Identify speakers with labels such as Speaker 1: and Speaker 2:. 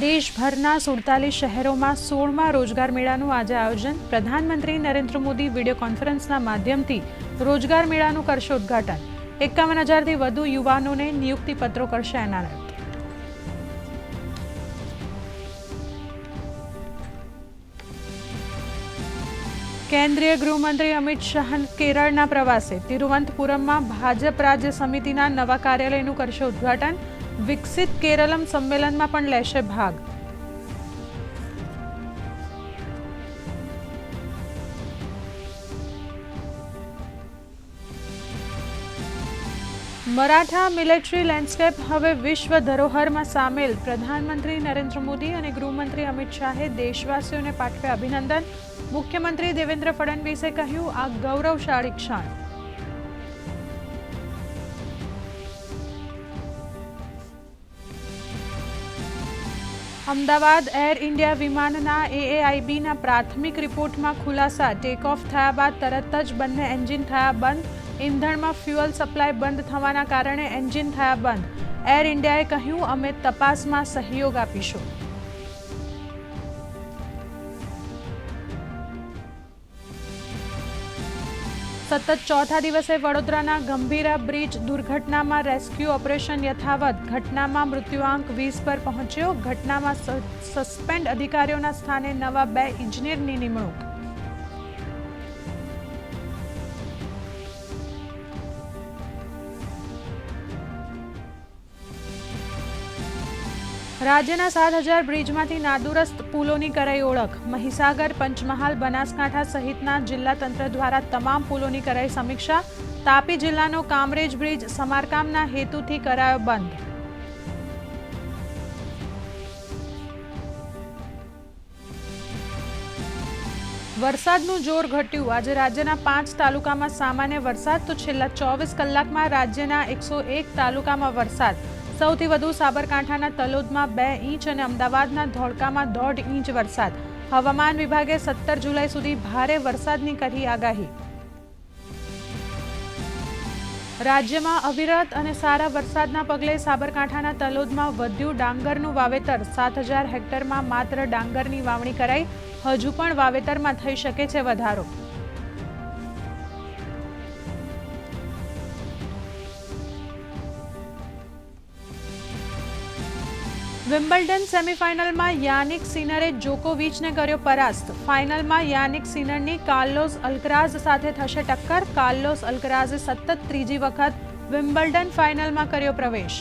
Speaker 1: દેશભરના 47 શહેરોમાં 16મા રોજગાર મેળાનું આજે આયોજન। પ્રધાનમંત્રી નરેન્દ્ર મોદી વિડીયો કોન્ફરન્સના માધ્યમથી રોજગાર મેળાનું કરશે ઉદ્ઘાટન। 51,000થી વધુ યુવાનોને નિયુક્તિ પત્રો કરશે એનાયત। કેન્દ્રીય ગૃહમંત્રી અમિત શાહ કેરળના પ્રવાસે તિરુવનંતપુરમમાં ભાજપ રાજ્ય સમિતિના નવા કાર્યાલયનું કરશે ઉદ્ઘાટન। વિકસિત કેરલમ સંમેલનમાં પણ લેશે ભાગ। મરાઠા મિલિટરી લેન્ડસ્કેપ હવે વિશ્વ ધરોહરમાં સામેલ। પ્રધાનમંત્રી નરેન્દ્ર મોદી અને ગૃહમંત્રી અમિત શાહે દેશવાસીઓને પાઠવ્યા અભિનંદન। મુખ્યમંત્રી દેવેન્દ્ર ફડણવીસે કહ્યું, આ ગૌરવશાળી ક્ષણ। અમદાવાદ એર ઇન્ડિયા વિમાનના AAIBના પ્રાથમિક રિપોર્ટમાં ખુલાસા। ટેક ઓફ થયા બાદ તરત જ બંને એન્જિન થયા બંધ। ઇંધણમાં ફ્યુઅલ સપ્લાય બંધ થવાના કારણે એન્જિન થયા બંધ। એર ઇન્ડિયાએ કહ્યું, અમે તપાસમાં સહયોગ આપીશું। સતત ચોથા દિવસે વડોદરાના ગંભીરા બ્રિજ દુર્ઘટનામાં રેસ્ક્યુ ઓપરેશન યથાવત। ઘટનામાં મૃત્યુઆંક 20 પર પહોંચ્યો। ઘટનામાં સસ્પેન્ડ અધિકારીઓના સ્થાને નવા 2 ઇજનેરની નિમણૂક। રાજ્યના 7,000 બ્રિજમાંથી નાદુરસ્ત પુલોની કરાઈ ઓળખ। મહીસાગર, પંચમહાલ, બનાસકાંઠા સહિતના જિલ્લા તંત્ર દ્વારા તમામ પુલોની કરાઈ સમીક્ષા। તાપી જિલ્લાનો કામરેજ બ્રિજ સમારકામના હેતુથી કરાયો બંધ। વરસાદનું જોર ઘટ્યું। આજે રાજ્યના 5 તાલુકામાં સામાન્ય વરસાદ તો છેલ્લા 24 કલાકમાં રાજ્યના 101 તાલુકામાં વરસાદ। સૌથી વધુ સાબરકાંઠાના તલોદમાં 2 ઇંચ અને અમદાવાદના ધોળકામાં 1.5 ઇંચ વરસાદ। હવામાન વિભાગે 17 જુલાઈ સુધી ભારે વરસાદની કરી આગાહી। રાજ્યમાં અવિરત અને સારા વરસાદના પગલે સાબરકાંઠાના તલોદમાં વધ્યું ડાંગરનું વાવેતર। 7,000 હેક્ટરમાં માત્ર ડાંગરની વાવણી કરાઈ। હજુ પણ વાવેતરમાં થઈ શકે છે વધારો। વિમ્બલ્ડન સેમીફાઇનલમાં યાનિક સિનરે જોકોવિચને કર્યો પરાસ્ત। ફાઇનલમાં યાનિક સિનરની કાર્લોસ અલ્કરાઝ સાથે થશે ટક્કર। કાર્લોસ અલ્કરાઝે સતત ત્રીજી વખત વિમ્બલ્ડન ફાઇનલમાં કર્યો પ્રવેશ।